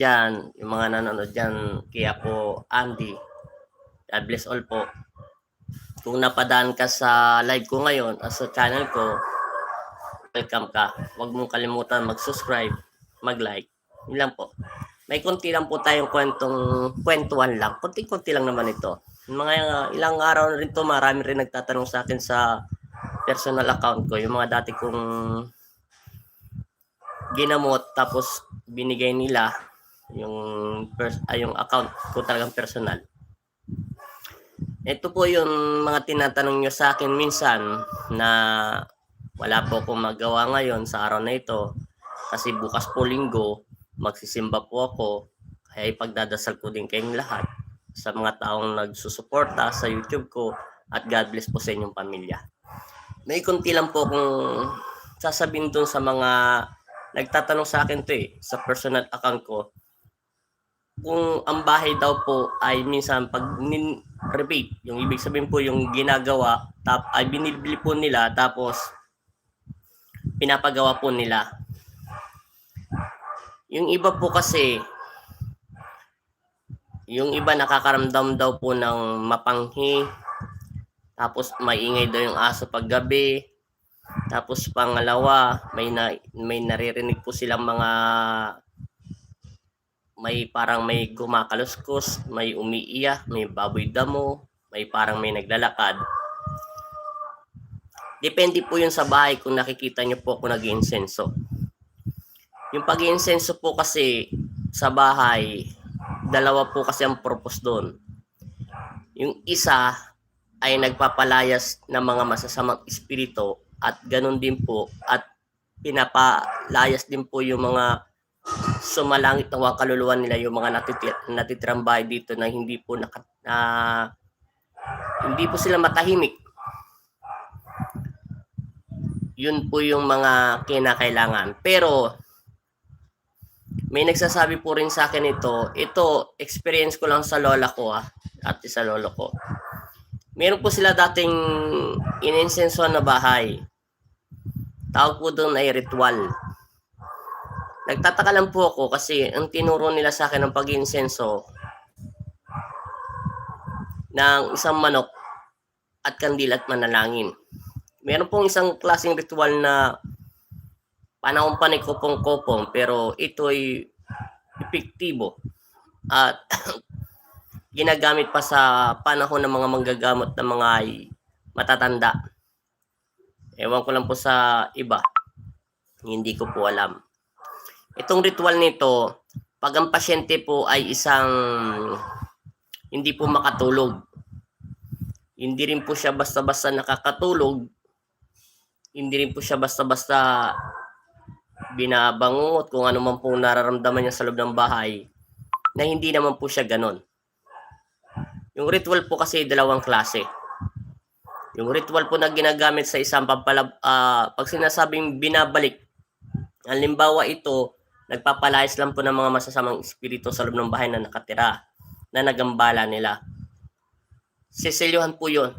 Diyan, yung mga nanonood diyan, kaya po Andy, God bless all po. Kung napadaan ka sa live ko ngayon, sa channel ko, welcome ka. Huwag mong kalimutan mag-subscribe, mag-like. Yun lang po. May konti lang po tayong kwentuhan lang. Konti-konti lang naman ito. Mga ilang araw na rin to, marami rin nagtatanong sa akin sa personal account ko. Yung mga dati kong ginamot tapos binigay nila yung account ko talagang personal. Ito po yung mga tinatanong nyo sa akin minsan na wala po akong magawa ngayon sa araw na ito kasi bukas po linggo, magsisimba po ako, kaya ipagdadasal ko din kayong lahat sa mga taong nagsusuporta sa YouTube ko at God bless po sa inyong pamilya. May kunti lang po kung sasabihin dun sa mga nagtatanong sa akin to sa personal account ko, kung ang bahay daw po ay minsan pag repeat, yung ibig sabihin po yung ginagawa ay binibili po nila tapos pinapagawa po nila. Yung iba po kasi, yung iba nakakaramdam daw po ng mapanghi, tapos maingay daw yung aso paggabi, tapos pangalawa, may naririnig po silang mga parang may gumakaluskos, may umiiyak, may baboy damo, may parang may naglalakad. Depende po yun sa bahay kung nakikita nyo po kung nag-iinsenso. Yung pag-iinsenso po kasi sa bahay, dalawa po kasi ang purpose doon. Yung isa ay nagpapalayas ng mga masasamang espiritu at ganun din po at pinapalayas din po yung mga sumalangit na kaluluwa nila, yung mga natitirang bahay dito na hindi po hindi po sila matahimik. Yun po yung mga kinakailangan. Pero may nagsasabi po rin sa akin ito experience ko lang sa lola ko at sa lolo ko. Meron po sila dating ininsenso na bahay. Tawag po doon ay ritual. Nagtataka lang po ako kasi ang tinuro nila sa akin ng pag-insenso ng isang manok at kandil at manalangin. Meron pong isang klaseng ritual na panahon pa ni kopong-kopong pero ito'y epektibo at ginagamit pa sa panahon ng mga manggagamot na mga matatanda. Ewan ko lang po sa iba. Hindi ko po alam. Itong ritual nito, pag ang pasyente po ay isang hindi po makatulog, hindi rin po siya basta-basta nakakatulog, hindi rin po siya basta-basta binabangungot kung ano man po nararamdaman niya sa loob ng bahay, na hindi naman po siya ganon. Yung ritual po kasi dalawang klase. Yung ritual po na ginagamit sa isang pag sinasabing binabalik, halimbawa ito, nagpapalayas lang po ng mga masasamang espiritu sa loob ng bahay na nakatira, na nagambala nila. Siselyuhan po yun.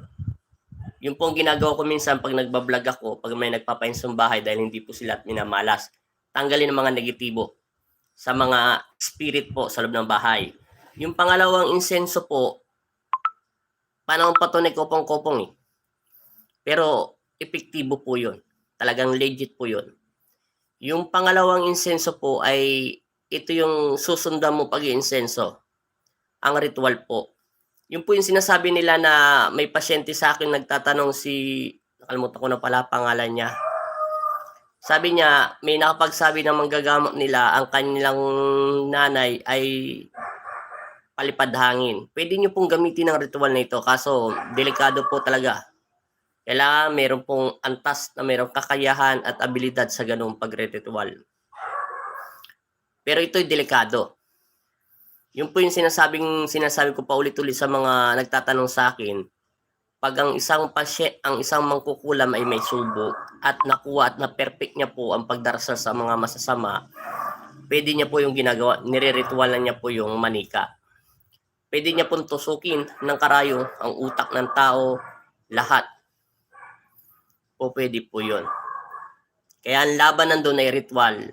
Yung pong ginagawa ko minsan pag nagbablog ako, pag may nagpapainsong bahay dahil hindi po sila minamalas, tanggalin ang mga negatibo sa mga spirit po sa loob ng bahay. Yung pangalawang insenso po, panahon pa to ni kopong-kopong pero epektibo po yun. Talagang legit po yun. Yung pangalawang insenso po ay ito yung susundan mo pag-iinsenso. Ang ritual po. Yung po yung sinasabi nila na may pasyente sa akin nagtatanong nakalimutan ko na pala pangalan niya. Sabi niya, may nakapagsabi ng manggagamot nila ang kanilang nanay ay palipad hangin. Pwede niyo pong gamitin ang ritual na ito kaso delikado po talaga. Kailangan meron pong antas na merong kakayahan at abilidad sa ganung pagre-ritual. Pero ito'y delikado. Yung po yung sinasabi ko pa ulit-ulit sa mga nagtatanong sa akin, pag ang isang mangkukulam ay may subo at nakuha at na-perfect niya po ang pagdarasal sa mga masasama, pwede niya po yung ginagawa, nire-ritualan niya po yung manika. Pwede niya pong tusukin ng karayong ang utak ng tao, lahat. O pwede po yun. Kaya ang laban nandun ay ritual.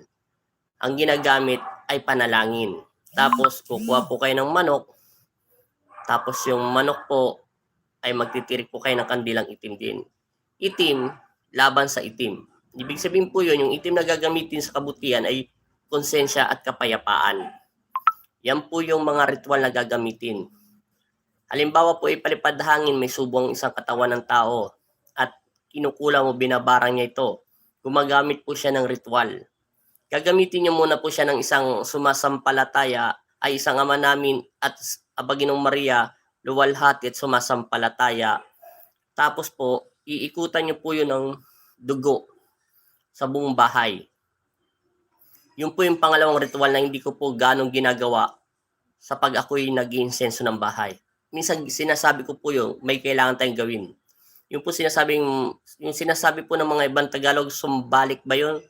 Ang ginagamit ay panalangin. Tapos kukuha po kayo ng manok. Tapos yung manok po ay magtitirik po kayo ng kandilang itim din. Itim laban sa itim. Ibig sabihin po yun, yung itim na gagamitin sa kabutihan ay konsensya at kapayapaan. Yan po yung mga ritual na gagamitin. Halimbawa po ipalipad hangin, may subong isang katawan ng tao at kinukulang o binabarang niya ito. Gumagamit po siya ng ritual. Gagamitin niyo muna po siya ng isang sumasampalataya ay isang Ama Namin at Abaginong Maria, luwalhati at sumasampalataya. Tapos po, iikutan niyo po yun ng dugo sa buong bahay. Yun po yung pangalawang ritual na hindi ko po ganong ginagawa sa pag ako'y nag-iinsenso ng bahay. Minsan sinasabi ko po yun, may kailangan tayong gawin. Yung po yung sinasabi po ng mga ibang Tagalog, sumbalik ba yun?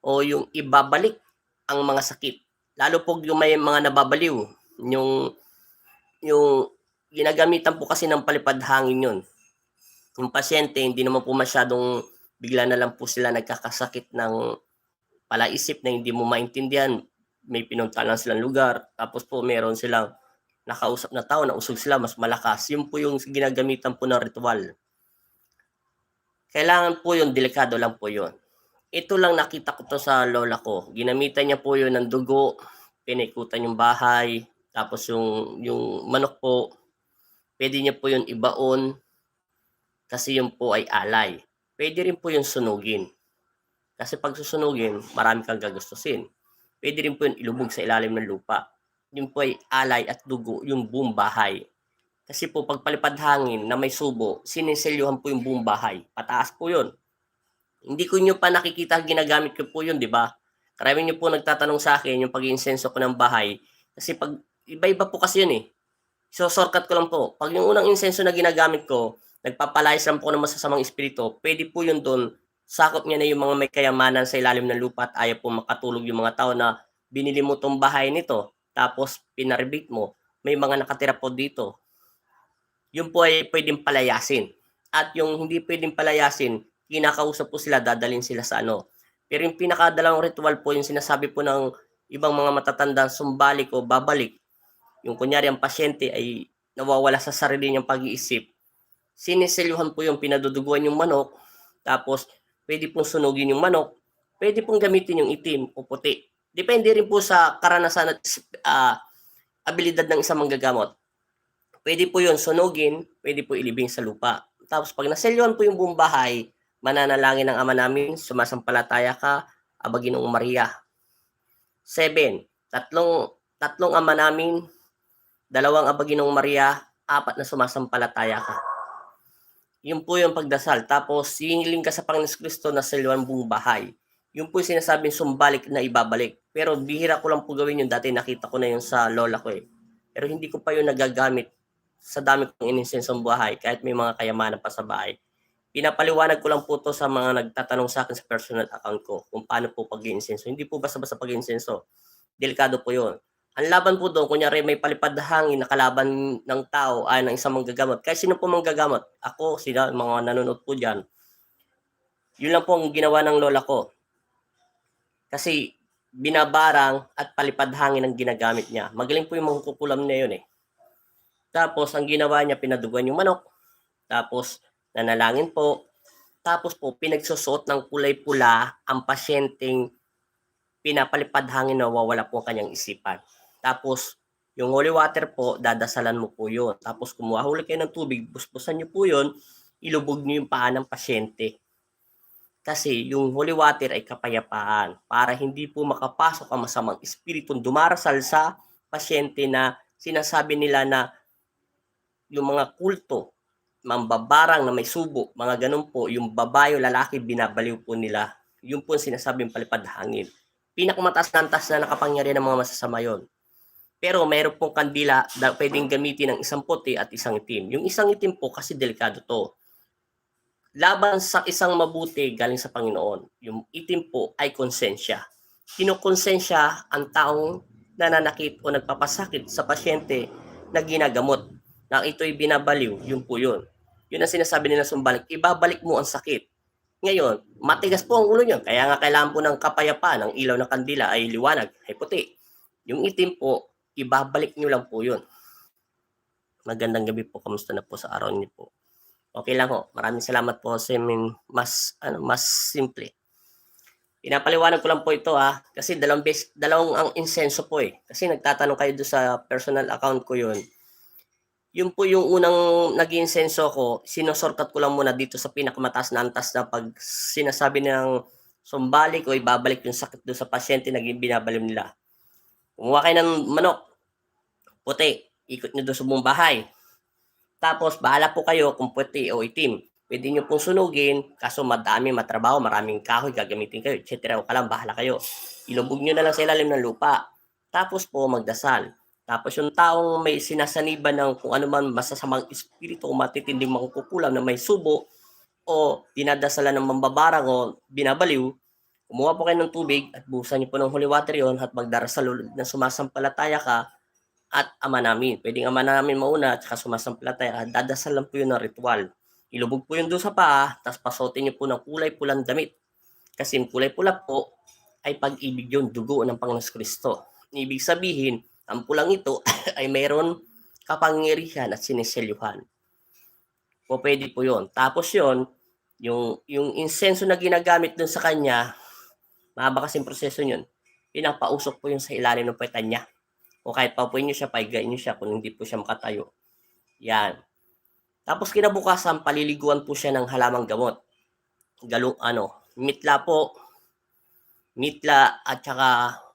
O yung ibabalik ang mga sakit. Lalo po yung may mga nababaliw. Yung ginagamitan po kasi ng palipad hangin yun. Yung pasyente, hindi naman po masyadong bigla na lang po sila nagkakasakit ng palaisip na hindi mo maintindihan. May pinunta lang silang lugar. Tapos po meron silang nakausap na tao, nausog sila, mas malakas. Yun po yung ginagamitan po ng ritual. Kailangan po yun, delikado lang po yun. Ito lang nakita ko to sa lola ko. Ginamitan niya po yun ng dugo, pinikutan yung bahay, tapos yung manok po, pwede niya po yun ibaon, kasi yun po ay alay. Pwede rin po yun sunugin. Kasi pag susunugin, marami kang gagastusin. Pwede rin po yun ilubog sa ilalim ng lupa. Yun po ay alay at dugo, yung buong bahay. Kasi po pag palipad hangin na may subo, siniselyuhan po yung buong bahay. Pataas po yun. Hindi ko nyo pa nakikita ginagamit ko po yun, di ba? Karami nyo po nagtatanong sa akin yung pag-iinsenso ko ng bahay. Kasi pag iba-iba po kasi yun eh. So, shortcut ko lang po. Pag yung unang insenso na ginagamit ko, nagpapalayas lang po ng masasamang espiritu, pwede po yun doon. Sakop niya na yung mga may kayamanan sa ilalim ng lupa at ayaw po makatulog yung mga tao na binili mo tong bahay nito, tapos pinaribit mo, may mga nakatira po dito. Yun po ay pwedeng palayasin. At yung hindi pwedeng palayasin, kinakausap po sila, dadalhin sila sa ano. Pero yung pinakadalawang ritual po, yung sinasabi po ng ibang mga matatanda, sumbalik o babalik. Yung kunyari ang pasyente ay nawawala sa sarili niyang pag-iisip. Siniselyuhan po yung pinaduduguan yung manok, tapos pwede pong sunugin yung manok, pwede pong gamitin yung itim o puti. Depende rin po sa karanasan at abilidad ng isang manggagamot. Pwede po yun sunugin, pwede po ilibing sa lupa. Tapos pag naselyuhan po yung buong bahay, mananalangin ng Ama Namin, sumasampalataya ka, Aba Ginoong Maria. 7. Tatlong Ama Namin, 2 Aba Ginoong Maria, 4 na sumasampalataya ka. Yun po yung pagdasal. Tapos hihiling ka sa Panginoon Kristo na selyuhan buong bahay. Yun po yung sinasabing sumbalik na ibabalik. Pero bihira ko lang po gawin yun. Dati nakita ko na yun sa lola ko eh. Pero hindi ko pa yun nagagamit sa dami kong inisensong buhay kahit may mga kayamanan pa sa bahay. Pinapaliwanag ko lang po to sa mga nagtatanong sa akin sa personal account ko kung paano po pag-iinsenso. Hindi po basta-basta pag-iinsenso. Delikado po yun. Ang laban po doon, kunyari may palipad na hangin na kalaban ng tao ay ng isang manggagamot. Kahit sino po manggagamot, ako, sila, mga nanonood po dyan. Yun lang po ang ginawa ng lola ko. Kasi binabarang at palipad hangin ang ginagamit niya. Magaling po yung mangkukulam na yun eh. Tapos, ang ginawa niya, pinaduguan yung manok. Tapos, nanalangin po. Tapos po, pinagsusuot ng kulay pula ang pasyenteng pinapalipad hangin na wawala po ang kanyang isipan. Tapos, yung holy water po, dadasalan mo po yun. Tapos, kumuha huli kayo ng tubig, busbusan nyo po yun, ilubog nyo yung paa ng pasyente. Kasi yung holy water ay kapayapaan para hindi po makapasok ang masamang espiritong dumarasal sa pasyente na sinasabi nila na yung mga kulto, mambabarang na may subo, mga ganun po, yung babae o lalaki, binabaliw po nila. Yun po ang sinasabing palipad hangin. Pinakamataas na antas na nakapangyarihan ng mga masasama yon. Pero mayroon pong kandila na pwedeng gamitin ng isang puti at isang itim. Yung isang itim po kasi delikado to. Laban sa isang mabuti galing sa Panginoon. Yung itim po ay konsensya. Kinukonsensya ang taong nananakit o nagpapasakit sa pasyente na ginagamot. Na ito'y binabaliw, yun po yun. Yun ang sinasabi nila sumbalik, ibabalik mo ang sakit. Ngayon, matigas po ang ulo nyo. Kaya nga kailangan po ng kapayapaan. Ang ilaw ng kandila ay liwanag, ay puti. Yung itim po, ibabalik nyo lang po yun. Magandang gabi po. Kamusta na po sa araw niyo po? Okay lang ho. Maraming salamat po kasi mas simple. Pinapaliwanag ko lang po ito kasi dalawang ang insenso po eh. Kasi nagtatanong kayo doon sa personal account ko yun. Yun po yung unang naging senso ko, sinosortat ko lang muna dito sa pinakamataas na antas na pag sinasabi ng sumbalik o ibabalik yung sakit doon sa pasyente na binabalim nila. Kumuha kayo ng manok, puti, ikot nyo doon sa buong bahay. Tapos bahala po kayo kung puti o itim. Pwede nyo pong sunugin, kaso madami, matrabaho, maraming kahoy, gagamitin kayo, etc. O kalang, bahala kayo. Ilubog nyo na lang sa ilalim ng lupa. Tapos po magdasal. Tapos yung taong may sinasaniban ng kung ano man masasamang espiritu o matitinding mangkukulam na may subo o dinadasalan ng mambabarang o binabaliw, kumuha po kayo ng tubig at buhusan niyo po ng holy water yon at magdarasal na sumasampalataya ka at Ama namin. Pwedeng Ama namin mauna at saka sumasampalataya ka. Dadasal lang po yun ng ritual. Ilubog po yun doon sa paa, tapos pasuotin niyo po ng kulay pulang damit. Kasi yung kulay pula po ay pag-ibig yun, dugo ng Panginoon Kristo. Ibig sabihin, ang pulang ito ay mayroon kapangyarihan at siniselyuhan. O pwede po yun. Tapos yun, yung insenso na ginagamit dun sa kanya, mahaba kasing proseso yun, pinapausok po yun sa ilalim ng puwetan niya. O kahit paupuin nyo siya, paigain nyo siya kung hindi po siya makatayo. Yan. Tapos kinabukasan, paliliguan po siya ng halamang gamot. Mitla po, mitla at saka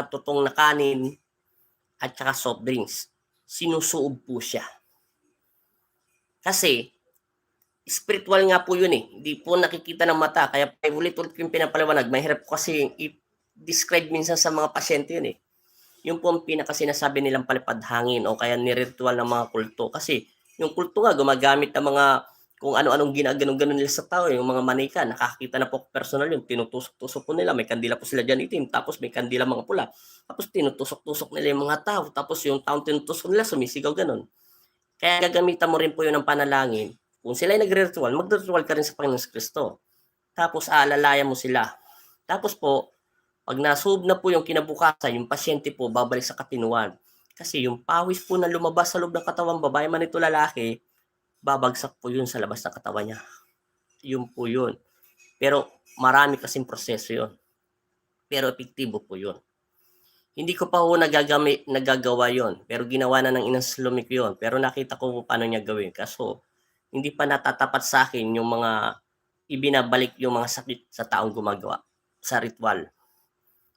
tutong na kanin at saka soft drinks. Sinusuob po siya. Kasi, spiritual nga po yun eh. Hindi po nakikita ng mata. Kaya ulit-ulit yung pinapaliwanag. Mahirap po kasi i-describe minsan sa mga pasyente yun eh. Yung po ang pinakasinasabi nilang palipad hangin o kaya niritual ng mga kulto. Kasi yung kulto nga, gumagamit ng mga kung ano-anong ginaganon-ganon nila sa tao. Yung mga manika, nakakita na po personal yun. Tinutusok-tusok po nila. May kandila po sila dyan itim. Tapos may kandila mga pula. Tapos tinutusok-tusok nila yung mga tao. Tapos yung taong tinutusok nila, sumisigaw ganon. Kaya gagamitan mo rin po yun ng panalangin. Kung sila ay nagre-ritual, mag-ritual ka rin sa Panginoon Kristo. Tapos aalalayan mo sila. Tapos po, pag nasub na po yung kinabukasan, yung pasyente po babalik sa katinuan. Kasi yung pawis po na lumabas sa loob ng katawan, babae man ito lalaki, babagsak po yun sa labas ng katawan niya. Yun po yun. Pero marami kasing proseso yun. Pero epektibo po yun. Hindi ko pa ho nagagawa yon, pero ginawa na ng Inang Salome ko yun. Pero nakita ko paano niya gawin. Kaso, hindi pa natatapat sa akin yung mga ibinabalik yung mga sakit sa taong gumagawa sa ritual.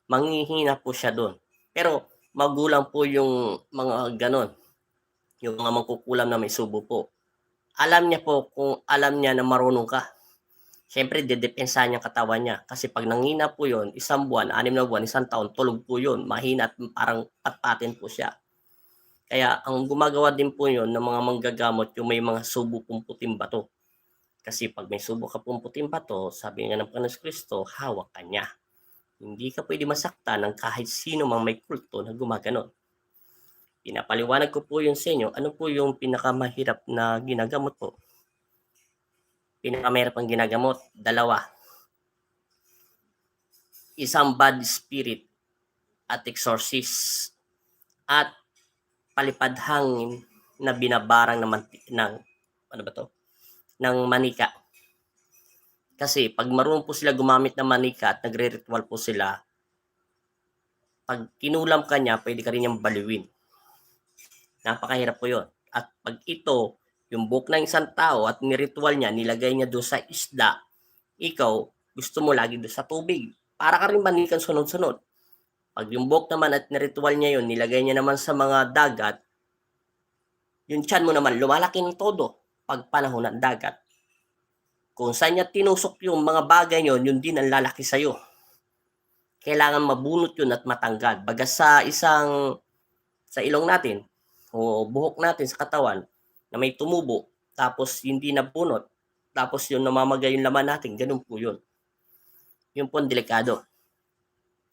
Manghihina po siya doon. Pero magulang po yung mga ganon. Yung mga mangkukulam na may subo po. Alam niya po kung alam niya na marunong ka. Siyempre, dedepensahan niya katawan niya. Kasi pag nangina po yun, 1 buwan, 6 na buwan, 1 taon, tulog po yun. Mahina at parang patpatin po siya. Kaya ang gumagawa din po yun ng mga manggagamot yung may mga subo pong puting bato. Kasi pag may subo ka pong puting bato, sabi nga ng Panginoon Kristo, hawak ka niya. Hindi ka pwede masaktan ng kahit sino mang may kulto na gumaganon. Pinapaliwanag ko po yun sa inyo. Ano po yung pinakamahirap na ginagamot po? Pinakamahirap ang ginagamot, 2. Isang bad spirit at exorcist at palipad hangin na binabarang ng manika. Kasi pag marunong po sila gumamit ng manika at nagre-ritual po sila, pag kinulam ka niya, pwede ka rin niyang baliwin. Napakahirap po yun. At pag ito, yung buhok ng isang tao at niritual niya, nilagay niya doon sa isda, ikaw, gusto mo lagi doon sa tubig. Para ka rin manikan sunod-sunod. Pag yung buhok naman at niritual niya yun, nilagay niya naman sa mga dagat, yung tiyan mo naman, lumalaki ng todo pag panahon ng dagat. Kung saan niya tinusok yung mga bagay yun, yun din ang lalaki sa'yo. Kailangan mabunot yun at matanggal. Baga sa ilong natin, o buhok natin sa katawan, na may tumubo, tapos hindi nabunot, tapos yung namamagay yung laman natin, ganun po yun. Yun po ang delikado.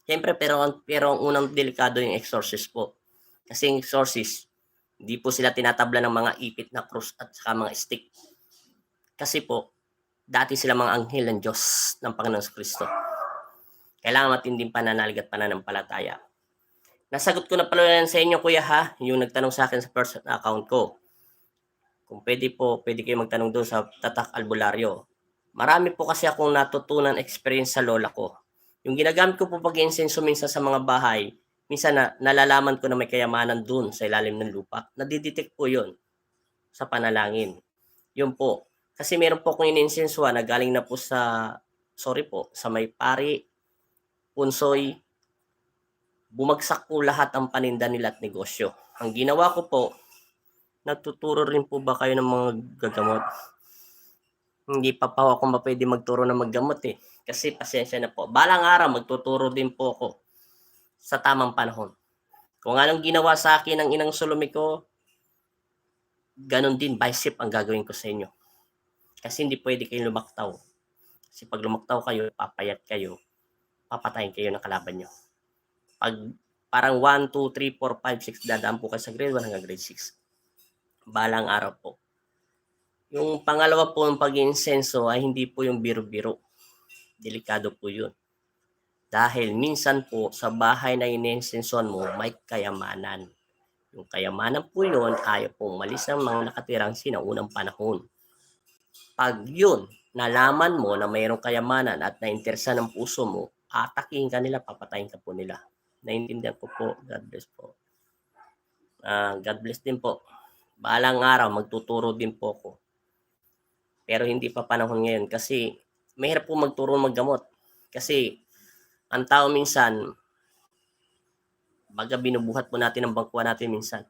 Siyempre, pero ang unang delikado yung exorcist po. Kasi yung exorcist, hindi po sila tinatabla ng mga ipit na krus at saka mga stick. Kasi po, dati sila mga anghel ng Diyos ng Panginoon Kristo. Kailangan matinding pananalig at pananampalataya. Nasagot ko na pala yan sa inyo, kuya, ha? Yung nagtanong sa akin sa personal account ko. Kung pwede po, pwede kayo magtanong doon sa Tatak Albularyo. Marami po kasi akong natutunan experience sa lola ko. Yung ginagamit ko po pag-insenso minsan sa mga bahay, minsan nalalaman ko na may kayamanan doon sa ilalim ng lupa. Nadidetect po yun sa panalangin. Yun po. Kasi meron po akong ininsensuhan na galing na po sa, sa may pari, punsoy, bumagsak po lahat ang paninda nila at negosyo. Ang ginawa ko po, nagtuturo rin po ba kayo ng mga gagamot? Hindi pa ako pwede magturo ng maggamot eh. Kasi pasensya na po. Balang araw, magtuturo din po ako sa tamang panahon. Kung anong ginawa sa akin ng inang sulumi ko, ganon din, bicep ang gagawin ko sa inyo. Kasi hindi pwede kayo lumaktaw. Kasi pag lumaktaw kayo, papayat kayo, papatayin kayo ng kalaban nyo. Pag parang 1, 2, 3, 4, 5, 6, dadaan po kayo sa grade 1 hanggang grade 6. Balang araw po. Yung pangalawa po ng pag-insenso ay hindi po yung biro-biro. Delikado po yun. Dahil minsan po sa bahay na ininsensuhan mo, may kayamanan. Yung kayamanan po yun, ayaw pong malis ng mga nakatirang sinaunang panahon. Pag yun, nalaman mo na mayroong kayamanan at nainteresa ng puso mo, atakihin ka nila, papatayin ka po nila. Naintindihan ko po. God bless po. God bless din po. Balang araw, magtuturo din po ako. Pero hindi pa panahon ngayon kasi mahirap po magturo maggamot. Kasi ang tao minsan, baga binubuhat po natin ang bangkuan natin minsan.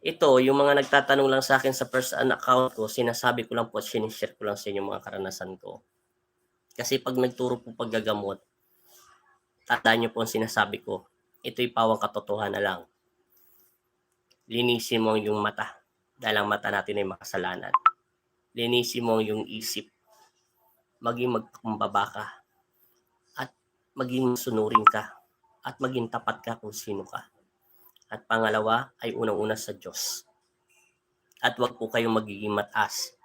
Ito, yung mga nagtatanong lang sa akin sa personal account ko, sinasabi ko lang po at sinishare ko lang sa inyo mga karanasan ko. Kasi pag nagturo po paggagamot, tandaan nyo po ang sinasabi ko, ito'y pawang katotohanan na lang. Linisin mo yung mata, dahil ang mata natin ay makasalanan. Linisin mo yung isip, maging magpakumbaba ka, at maging sunurin ka, at maging tapat ka kung sino ka. At pangalawa ay unang-una sa Diyos. At wag po kayong magiging mataas.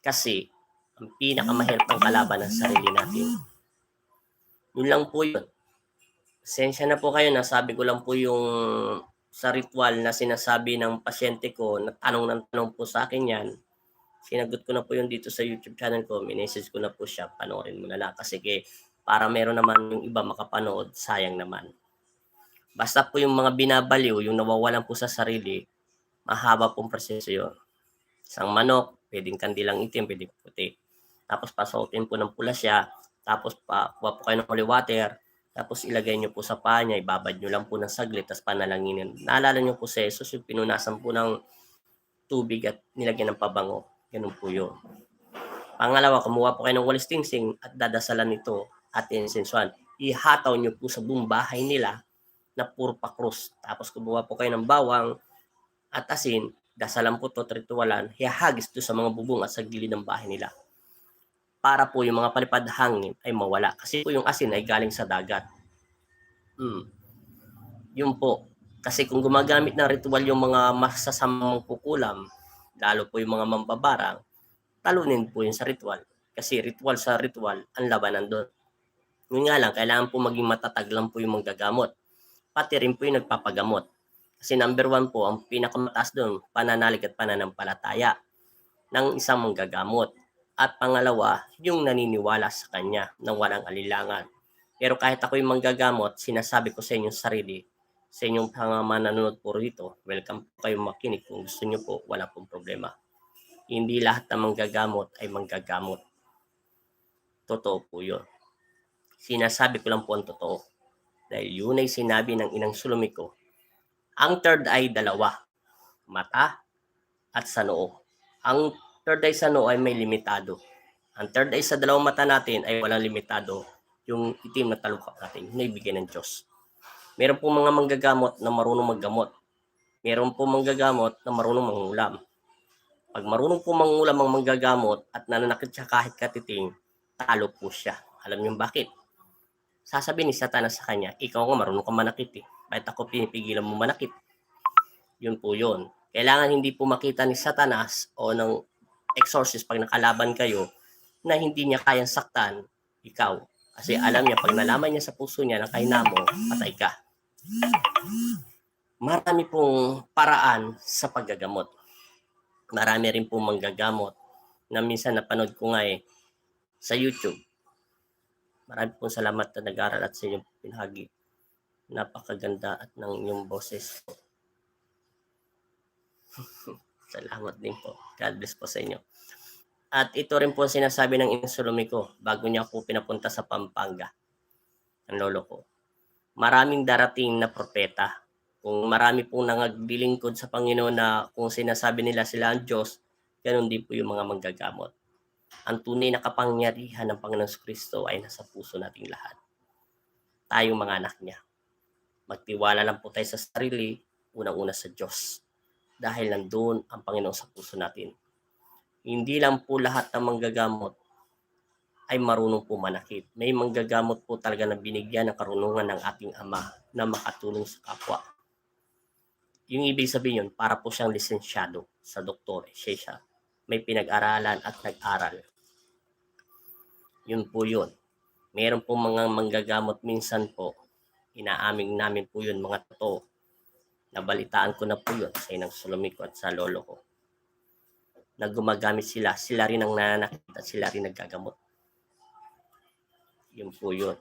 Kasi ang pinakamahirap ng kalaban ng sarili natin. Yun lang po yun. Pasensya na po kayo, nasabi ko lang po yung sa ritual na sinasabi ng pasyente ko, na tanong ng tanong po sa akin yan. Sinagot ko na po yun dito sa YouTube channel ko, minessage ko na po siya, panoorin mo na lang. Kasi para meron naman yung iba makapanood, sayang naman. Basta po yung mga binabaliw, yung nawawalan po sa sarili, mahaba pong proseso yun. Isang manok, pwedeng kandilang itim, pwedeng puti. Tapos pasuotin po ng pula siya, tapos kuha po kayo ng holy water, tapos ilagay nyo po sa paa niya, ibabad nyo lang po ng saglit, tapos panalanginin. Naalala nyo po sa Jesus, yung pinunasan po ng tubig at nilagyan ng pabango. Ganun po yun. Pangalawa, kumuha po kayo ng walis tingsing at dadasalan nito at insensuan. Ihataw nyo po sa buong bahay nila na puro pakrus. Tapos kumuha po kayo ng bawang at asin, dasalan po ito, ritualan, hihagis ito sa mga bubong at sa gilid ng bahay nila. Para po yung mga palipad hangin ay mawala. Kasi po yung asin ay galing sa dagat. Yun po. Kasi kung gumagamit ng ritual yung mga masasamang kukulam, lalo po yung mga mambabarang, talunin po yun sa ritual. Kasi ritual sa ritual, ang labanan doon. Yun nga lang, kailangan po maging matatag lang po yung manggagamot. Pati rin po yung nagpapagamot. Kasi number 1 po, ang pinakamataas doon, pananalig at pananampalataya ng isang manggagamot. At pangalawa, yung naniniwala sa kanya nang walang alilangan. Pero kahit ako yung manggagamot, sinasabi ko sa inyong sarili, sa inyong mga manonood po rito, welcome po kayong makinig. Kung gusto nyo po, wala pong problema. Hindi lahat ng manggagamot ay manggagamot. Totoo po yun. Sinasabi ko lang po ang totoo. Dahil yun ay sinabi ng inang sulumi ko. Ang third eye, dalawa. Mata at sa noo. Ang third eye sa noo ay may limitado. Ang third eye sa dalawang mata natin ay walang limitado. Yung itim na talukap natin, naibigay ng Diyos. Meron po mga manggagamot na marunong maggamot. Meron po manggagamot na marunong mangulam. Pag marunong po mangulam ang manggagamot at nananakit siya kahit katiting, talo po siya. Alam niyo bakit? Sasabihin ni Satanas sa kanya, ikaw nga marunong kang manakit eh. Bakit ako pinipigilan mo manakit? Yun po yun. Kailangan hindi po makita ni Satanas o ng exorcist pag nakalaban kayo na hindi niya kayang saktan ikaw. Kasi alam niya, pag nalaman niya sa puso niya na kayo mo, patay ka. Marami pong paraan sa paggagamot. Marami rin pong manggagamot na minsan napanood ko nga sa YouTube. Marami pong salamat na nag-aral at sa inyong pinahagi. Napakaganda at ng inyong boses po. Salamat din po. God bless po sa inyo. At ito rin po sinasabi ng insulumi ko bago niya po pinapunta sa Pampanga, ang lolo ko. Maraming darating na propeta. Kung marami pong nangaglilingkod sa Panginoon na kung sinasabi nila sila ang Diyos, ganun din po yung mga manggagamot. Ang tunay na kapangyarihan ng Panginoon Kristo ay nasa puso nating lahat. Tayong mga anak niya. Magtiwala lang po tayo sa sarili, unang-una sa Diyos. Dahil nandun ang Panginoon sa puso natin. Hindi lang po lahat ng manggagamot ay marunong po manakit. May manggagamot po talaga na binigyan ng karunungan ng ating Ama na makatulong sa kapwa. Yung ibig sabihin yun, para po siyang lisensyado sa doktor. Siya may pinag-aralan at nag-aral. Yun po yun. Meron po mga manggagamot minsan po, inaaming namin po yun mga totoo. Nabalitaan ko na po yun sa inang sulumi ko at sa lolo ko. Na gumagamit sila rin ang nananakit at sila rin naggagamot. Yun po yun.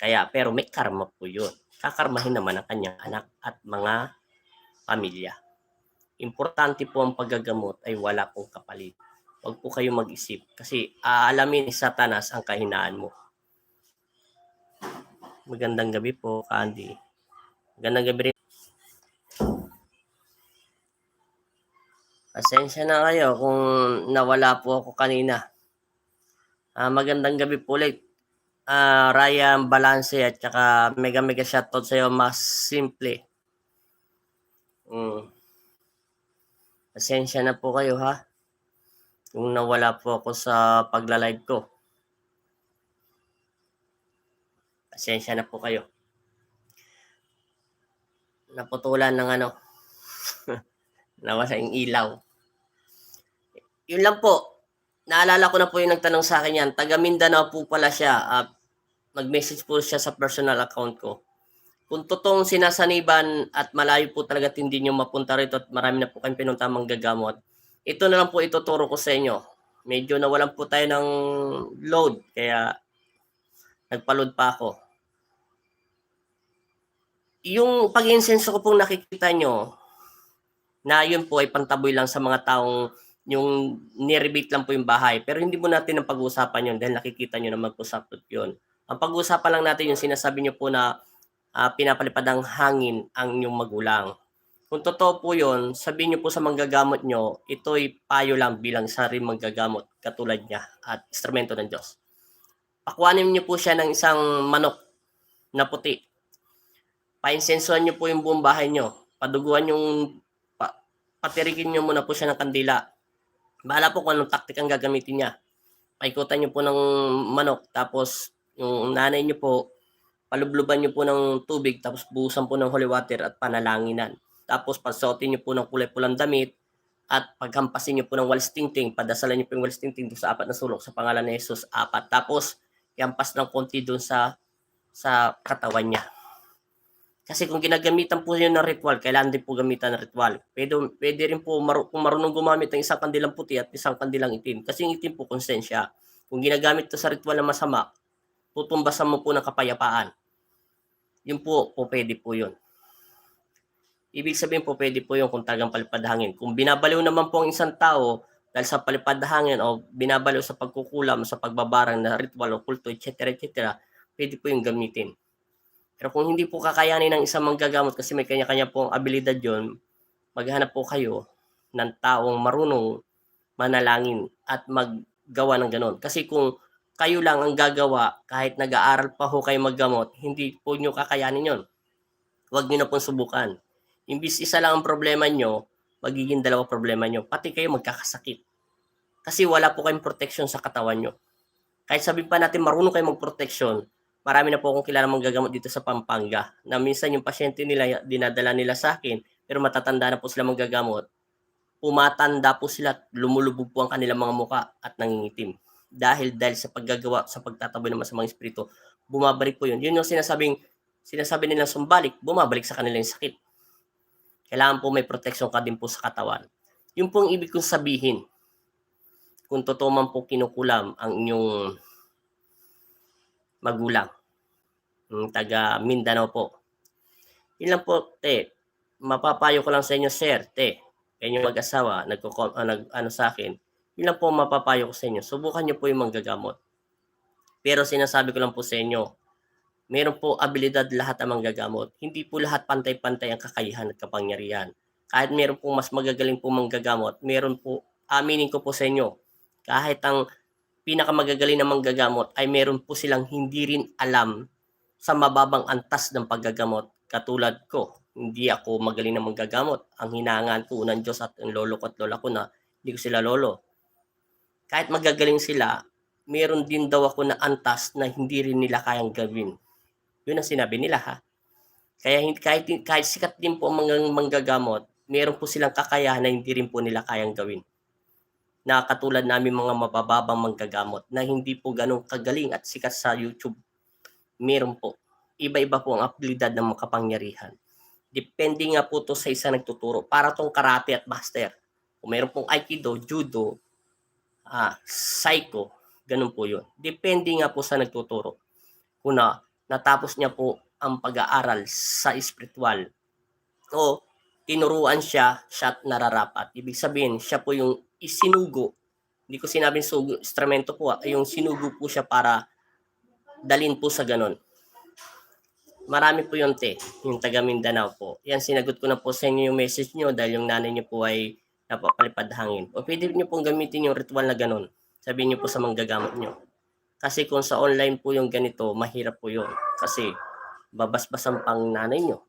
Kaya, pero may karma po yun. Kakarmahin naman ang kanyang anak at mga pamilya. Importante po ang paggagamot ay wala pong kapalit. Huwag po kayo mag-isip kasi aalamin ni Satanas ang kahinaan mo. Magandang gabi po, Candy. Magandang gabi rin. Pasensya na kayo kung nawala po ako kanina. Magandang gabi po ulit. Ryan Balance at saka mega shoutout sa iyo, mas simple. Pasensya na po kayo ha. Kung nawala po ako sa pagla-live ko. Pasensya na po kayo. Naputulan ng nawala yung ilaw. Yun lang po. Naalala ko na po yung nagtanong sa akin yan. Taga Mindanao po pala siya. Mag-message po siya sa personal account ko. Kung totoong sinasaniban at malayo po talaga hindi nyo mapunta rito at marami na po kayong pinunta manggagamot, ito na lang po ituturo ko sa inyo. Medyo nawalan po tayo ng load, kaya nagpa-load pa ako. Yung pag-insenso ko pong nakikita nyo, na yun po ay pantaboy lang sa mga taong yung nirebate lang po yung bahay. Pero hindi mo natin ang pag-uusapan yun dahil nakikita nyo na mag-usapot yun. Ang pag-uusapan lang natin yung sinasabi nyo po na pinapalipad ang hangin ang inyong magulang. Kung totoo po yun, sabihin nyo po sa manggagamot nyo, ito'y payo lang bilang sarili manggagamot katulad niya at instrumento ng Diyos. Pakuanin nyo po siya ng isang manok na puti. Painsensuhan nyo po yung buong bahay nyo. Paduguan yung, patirigin nyo muna po siya ng kandila. Bahala po kung anong taktik ang gagamitin niya. Paikutan nyo po ng manok, tapos yung nanay nyo po, palubluban nyo po ng tubig, tapos buhusan po ng holy water at panalanginan. Tapos pasuotin nyo po ng kulay pulang damit at paghampasin nyo po ng walis tingting, padasalan nyo po yung walis tingting doon sa 4 na sulok sa pangalan ni Jesus, 4. Tapos iampas ng konti doon sa katawan niya. Kasi kung ginagamitan po yun ng ritual, kailangan din po gamitan ng ritual. Pwede rin po kung marunong gumamit ng isang kandilang puti at isang kandilang itim. Kasi yung itim po konsensya. Kung ginagamit to sa ritual na masama, tutumbasan mo po ng kapayapaan. Yun po pwede po yun. Ibig sabihin po, pwede po yun kung tagang palipad hangin. Kung binabaliw naman po ang isang tao dahil sa palipad hangin o binabaliw sa pagkukulam, sa pagbabarang na ritual o kulto, etc., pwede po yung gamitin. Pero kung hindi po kakayanin ng isang manggagamot kasi may kanya-kanya pong abilidad yon, maghanap po kayo ng taong marunong manalangin at maggawa ng ganon. Kasi kung kayo lang ang gagawa, kahit nag-aaral pa ho kayo maggamot, hindi po nyo kakayanin yon. Huwag nyo na pong subukan. Imbis isa lang ang problema nyo, magiging 2 problema nyo. Pati kayo magkakasakit. Kasi wala po kayong protection sa katawan nyo. Kahit sabihin pa natin marunong kayo mag-protection, marami na po akong kilala manggagamot dito sa Pampanga na minsan yung pasyente nila, dinadala nila sa akin, pero matatanda na po sila manggagamot. Pumatanda po sila, lumulubog po ang kanilang mga muka at nangingitim. Dahil sa paggagawa, sa pagtataboy ng masamang espiritu, bumabalik po yun. Yun yung sinasabing sinasabi nilang sumbalik, bumabalik sa kanila yung sakit. Kailangan po may proteksyon ka din po sa katawan. Yung pong ibig kong sabihin, kung totoo man po kinukulam ang inyong magulang, taga Mindanao po. Yun lang po, te. Mapapayo ko lang sa inyo, sir, te. Kayo yung mag-asawa, ano sa akin. Yun lang po mapapayo ko sa inyo. Subukan nyo po yung manggagamot. Pero sinasabi ko lang po sa inyo, meron po abilidad lahat ang manggagamot. Hindi po lahat pantay-pantay ang kakayahan at kapangyarihan. Kahit meron po mas magagaling po manggagamot, meron po, aminin ko po sa inyo, kahit ang pinakamagagaling na manggagamot ay meron po silang hindi rin alam sa mababang antas ng paggagamot. Katulad ko, hindi ako magaling na manggagamot. Ang hinahangaan ko ng Diyos at ang lolo ko at lola ko na hindi ko sila lolo. Kahit magagaling sila, meron din daw ako na antas na hindi rin nila kayang gawin. Yun ang sinabi nila, ha. Kaya kahit sikat din po ang mga manggagamot, meron po silang kakayahan na hindi rin po nila kayang gawin. Na katulad namin mga mabababang manggagamot na hindi po ganun kagaling at sikat sa YouTube. Meron po. Iba-iba po ang abilidad ng mga kapangyarihan. Depende nga po to sa isa nagtuturo. Para tong karate at master. Kung meron pong aikido, judo, psycho, ganun po yun. Depende nga po sa nagtuturo. Kung natapos niya po ang pag-aaral sa espiritual o tinuruan siya at nararapat. Ibig sabihin, siya po yung isinugo. Hindi ko sinabing sugo, instrumento po, yung sinugo po siya para dalin po sa ganon. Marami po yun, te, yung taga Mindanao po. Yan, sinagot ko na po sa inyo yung message nyo dahil yung nanay nyo po ay napapalipad hangin. O pwede nyo pong gamitin yung ritual na ganon. Sabihin nyo po sa manggagamot nyo. Kasi kung sa online po yung ganito, mahirap po yun. Kasi babasbasan pang nanay nyo.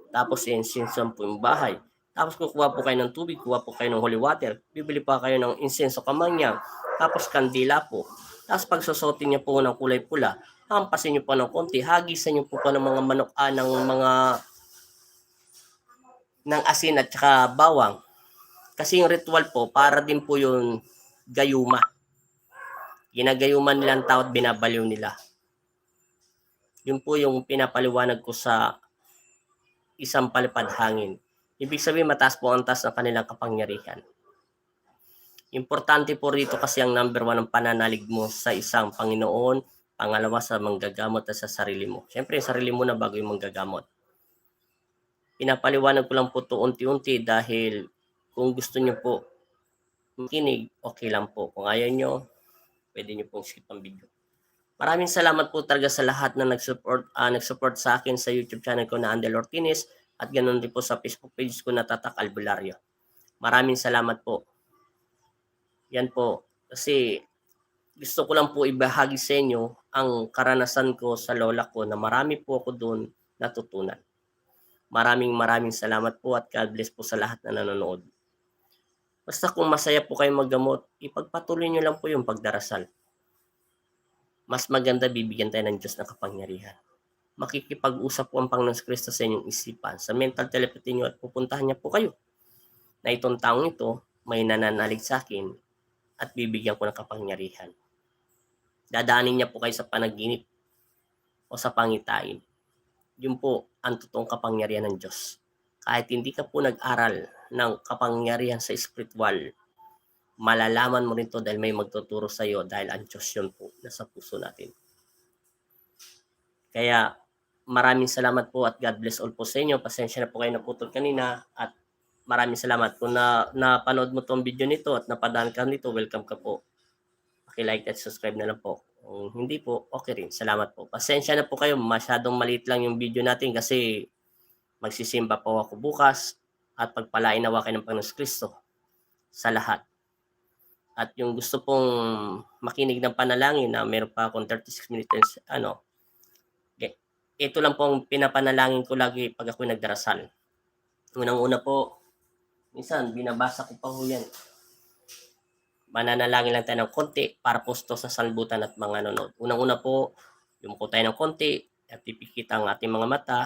Tapos insenso po yung bahay. Tapos kukuha po kayo ng tubig, kuha po kayo ng holy water. Bibili pa kayo ng insenso kamanyang. Tapos kandila po. Tapos pagsusutin niyo po ng kulay pula, hampasin niyo po ng konti, hagisan niyo po ng mga manok, ng mga ng asin at saka bawang. Kasi yung ritual po, para din po yung gayuma. Ginagayuman nila ang tao at binabaliw nila. Yun po yung pinapaliwanag ko sa isang palipad hangin. Ibig sabihin, mataas po ang taas ng kanilang kapangyarihan. Importante po rito kasi ang number 1 ng pananalig mo sa isang Panginoon, pangalawa sa manggagamot at sa sarili mo. Siyempre, sarili mo na bago yung manggagamot. Pinapaliwanag ko lang po ito unti-unti dahil kung gusto nyo po makinig, okay lang po. Kung ayaw nyo, pwede nyo pong skip ang video. Maraming salamat po talaga sa lahat na nag-support sa akin sa YouTube channel ko na Andel Ortinis at ganoon din po sa Facebook page ko na Tatak Albularyo. Maraming salamat po. Yan po. Kasi gusto ko lang po ibahagi sa inyo ang karanasan ko sa lola ko na marami po ako doon natutunan. Maraming salamat po at God bless po sa lahat na nanonood. Basta kung masaya po kayo maggamot, ipagpatuloy nyo lang po yung pagdarasal. Mas maganda bibigyan tayo ng Diyos ng kapangyarihan. Makikipag-usap po ang Panginoon Kristo sa inyong isipan, sa mental telepathy nyo at pupuntahan niya po kayo. Na itong taong ito, may nananalig sa akin at bibigyan ko ng kapangyarihan. Dadaanin niya po kayo sa panaginip o sa pangitain. Yun po ang totoong kapangyarihan ng Diyos. Kahit hindi ka po nag-aral ng kapangyarihan sa spiritual, malalaman mo rin to dahil may magtuturo sa iyo dahil ang Diyos yun po nasa puso natin. Kaya maraming salamat po at God bless all po sa inyo. Pasensya na po kayo naputol kanina at maraming salamat. Kung napanood mo tong video nito at napadaan ka nito, welcome ka po. Paki-like at subscribe na lang po. Kung hindi po, okay rin. Salamat po. Pasensya na po kayo. Masyadong maliit lang yung video natin kasi magsisimba po ako bukas at pagpalain nawa kayo ng Panginoon Kristo sa lahat. At yung gusto pong makinig ng panalangin na meron pa akong 36 minutes, ito lang pong pinapanalangin ko lagi pag ako nagdarasal. Unang-una po, minsan binabasa ko pa po yan. Mananalangin lang tayo ng konti para posto sa sanlibutan at mga nanonood. Unang-una po, yumuko tayo ng konti at ipikit ang ating mga mata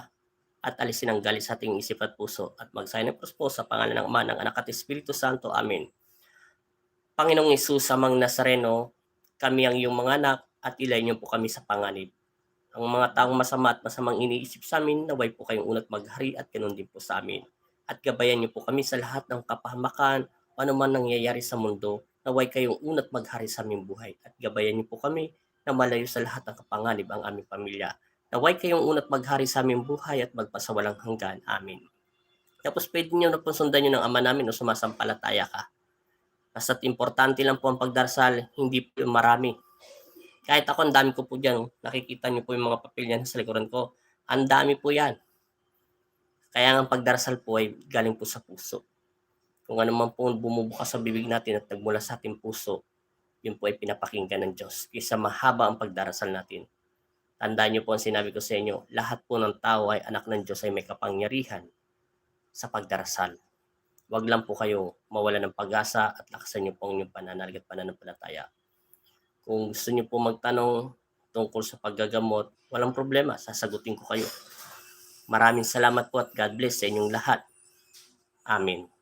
at alisin ang galit sa ating isip at puso at magsayin ng po sa pangalan ng Ama, ng Anak at Espiritu Santo. Amen. Panginoong Hesus, Amang Nazareno, kami ang iyong mga anak at ilay niyo po kami sa panganib. ang mga taong masama at masamang iniisip sa amin, naway po kayong unat maghari at ganoon din po sa amin. At gabayan niyo po kami sa lahat ng kapahamakan, ano man nangyayari sa mundo, naway kayong unat maghari sa aming buhay. At gabayan niyo po kami na malayo sa lahat ng kapanganib ang aming pamilya. Naway kayong unat maghari sa aming buhay at magpasawalang hanggan. Amin. Tapos pwede niyo na po sundan yun ng ama namin o sumasampalataya ka. Basta't importante lang po ang pagdarasal, hindi po yung marami. Kahit ako, ang dami ko po dyan. Nakikita niyo po yung mga papel yan sa likuran ko. Ang dami po yan. Kaya ang pagdarasal po ay galing po sa puso. Kung ano man po bumubukas sa bibig natin at nagmula sa ating puso, yun po ay pinapakinggan ng Diyos. Kaysa mahaba ang pagdarasal natin. Tandaan niyo po ang sinabi ko sa inyo, lahat po ng tao ay anak ng Diyos ay may kapangyarihan sa pagdarasal. Huwag lang po kayo mawala ng pag-asa at lakasan niyo po ang inyong pananalig at pananampalataya. Kung gusto niyo po magtanong tungkol sa paggagamot, walang problema, sasagutin ko kayo. Maraming salamat po at God bless sa inyong lahat. Amen.